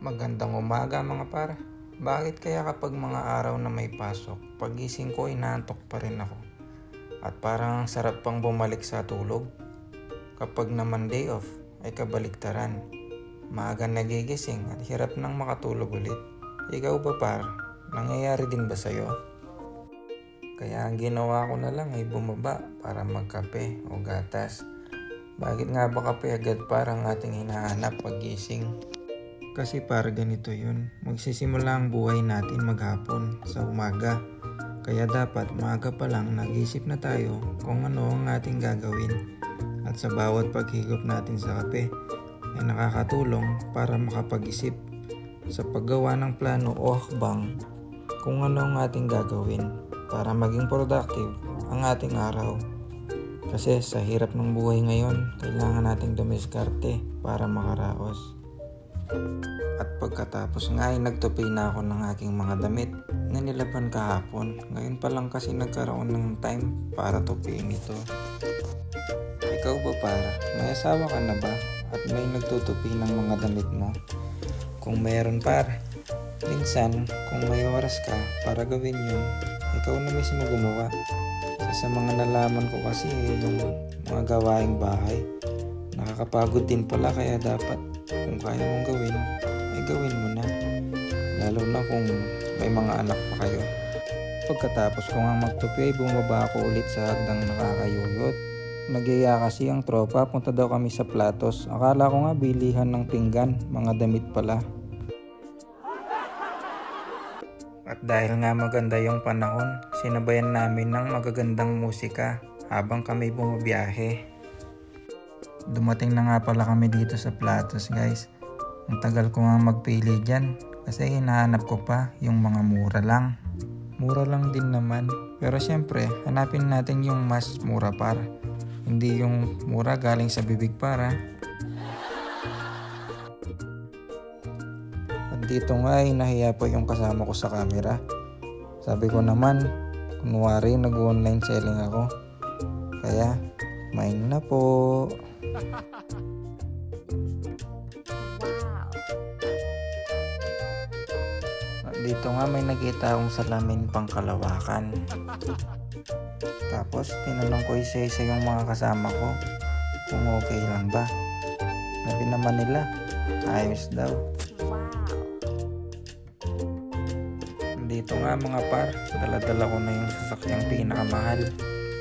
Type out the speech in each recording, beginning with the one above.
Magandang umaga mga par. Bakit kaya kapag mga araw na may pasok, pagising ko inaantok pa rin ako? At parang ang sarap pang bumalik sa tulog? Kapag naman day off, ay kabaliktaran. Maaga nagigising at hirap nang makatulog ulit. Ikaw ba par? Nangyayari din ba sa'yo? Kaya ang ginawa ko na lang ay bumaba para magkape o gatas. Bakit nga ba kape agad parang ating hinahanap pagising? Kasi para ganito yun, magsisimula ang buhay natin maghapon sa umaga. Kaya dapat maaga pa lang nag-isip na tayo kung ano ang ating gagawin. At sa bawat paghigop natin sa kape ay nakakatulong para makapag-isip sa paggawa ng plano o hakbang kung ano ang ating gagawin para maging productive ang ating araw. Kasi sa hirap ng buhay ngayon, kailangan nating dumiskarte para makaraos. At pagkatapos nga ay nagtupi na ako ng aking mga damit na nilaban kahapon. Ngayon pa lang kasi nagkaroon ng time para tupiin ito. Ikaw ba para? May asawa ka na ba? At may nagtutupi ng mga damit mo? Kung mayroon par, minsan kung may oras ka para gawin yun, ikaw na mismo gumawa. Sa mga nalaman ko kasi yung mga gawaing bahay, nakakapagod din pala kaya dapat kung kaya mong gawin, ay gawin mo na. Lalo na kung may mga anak pa kayo. Pagkatapos ko nga magtupi ay bumaba ako ulit sa hagdang nakakayuyot. Nagyaya kasi ang tropa, punta daw kami sa Platos. Akala ko nga bilihan ng pinggan, mga damit pala. At dahil nga maganda yung panahon, sinabayan namin ng magagandang musika habang kami bumabiyahe. Dumating na nga pala kami dito sa Platos guys. Ang tagal ko nga magpili dyan kasi hinahanap ko pa yung mga mura lang. Mura lang din naman. Pero syempre hanapin natin yung mas mura par. Hindi yung mura galing sa bibig para. At dito nga ay nahiya pa yung kasama ko sa camera. Sabi ko naman, kunwari nag-online selling ako. Kaya main na po. Dito nga may nakita akong salamin pang kalawakan. Tapos tinanong ko isa-isa yung mga kasama ko kung okay lang ba. Sabi naman nila, ayos daw. Dito nga mga par, dala-dala ko na yung sasakyang pinakamahal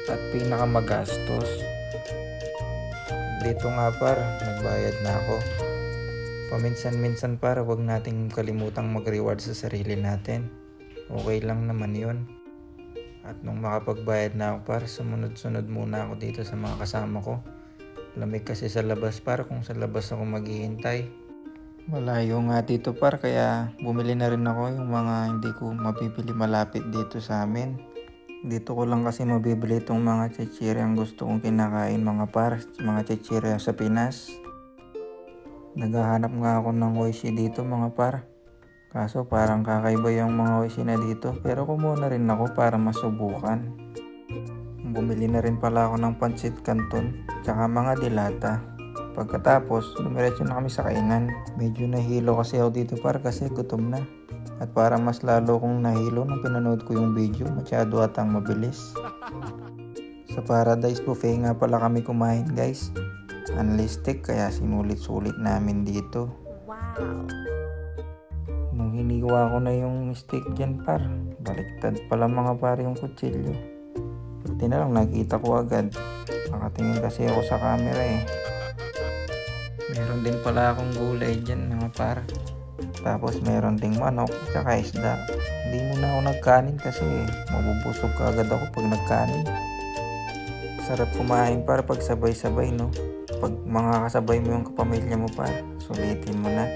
at pinakamagastos. Dito nga par, nagbayad na ako. Paminsan-minsan para wag nating kalimutang mag-reward sa sarili natin. Okay lang naman yun. At nung makapagbayad na ako par, sumunod-sunod muna ako dito sa mga kasama ko. Lamig kasi sa labas par, kung sa labas ako maghihintay. Malayo nga dito par, kaya bumili na rin ako yung mga hindi ko mabibili malapit dito sa amin. Dito ko lang kasi mabibili itong mga chichirya ang gusto kong kinakain mga par, mga chichirya sa Pinas. Naghahanap nga ako ng oishi dito mga par. Kaso parang kakaiba yung mga oishi na dito, pero kumuha rin ako para masubukan. Bumili na rin pala ako ng pancit canton, tsaka mga dilata. Pagkatapos, dumiretso na kami sa kainan. Medyo nahilo kasi ako dito par kasi gutom na. At para mas lalo kong nahilo nung pinanood ko yung video, masyado atang mabilis. Sa Paradise Buffet nga pala kami kumain guys. Unlisted kaya sinulit-sulit namin dito. Wow! Nung hiniwa ko na yung steak dyan par, baliktad pala mga par yung kutsilyo. Buti na lang nakita ko agad. Nakatingin kasi ako sa camera eh. Meron din pala akong gulay dyan mga par. Tapos meron ding manok tsaka isda. Hindi muna ako nagkanin kasi mabubusog ka agad ako pag nagkanin. Sarap kumain para pag sabay-sabay no. Pag mga kasabay mo yung kapamilya mo par, sulitin mo na.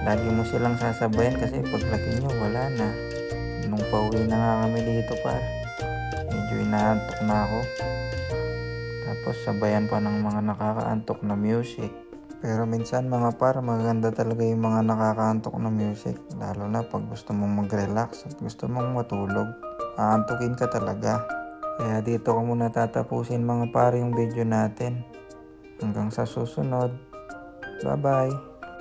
Lagi mo silang sasabayan kasi paglaki nyo wala na. Nung pauwi na nga kami dito par, medyo inaantok na ako. Tapos sabayan pa ng mga nakakaantok na music. Pero minsan mga par, maganda talaga yung mga nakakaantok na music. Lalo na pag gusto mong mag-relax at gusto mong matulog. Aantukin ka talaga. Kaya dito ko muna tatapusin mga par yung video natin. Hanggang sa susunod. Bye-bye.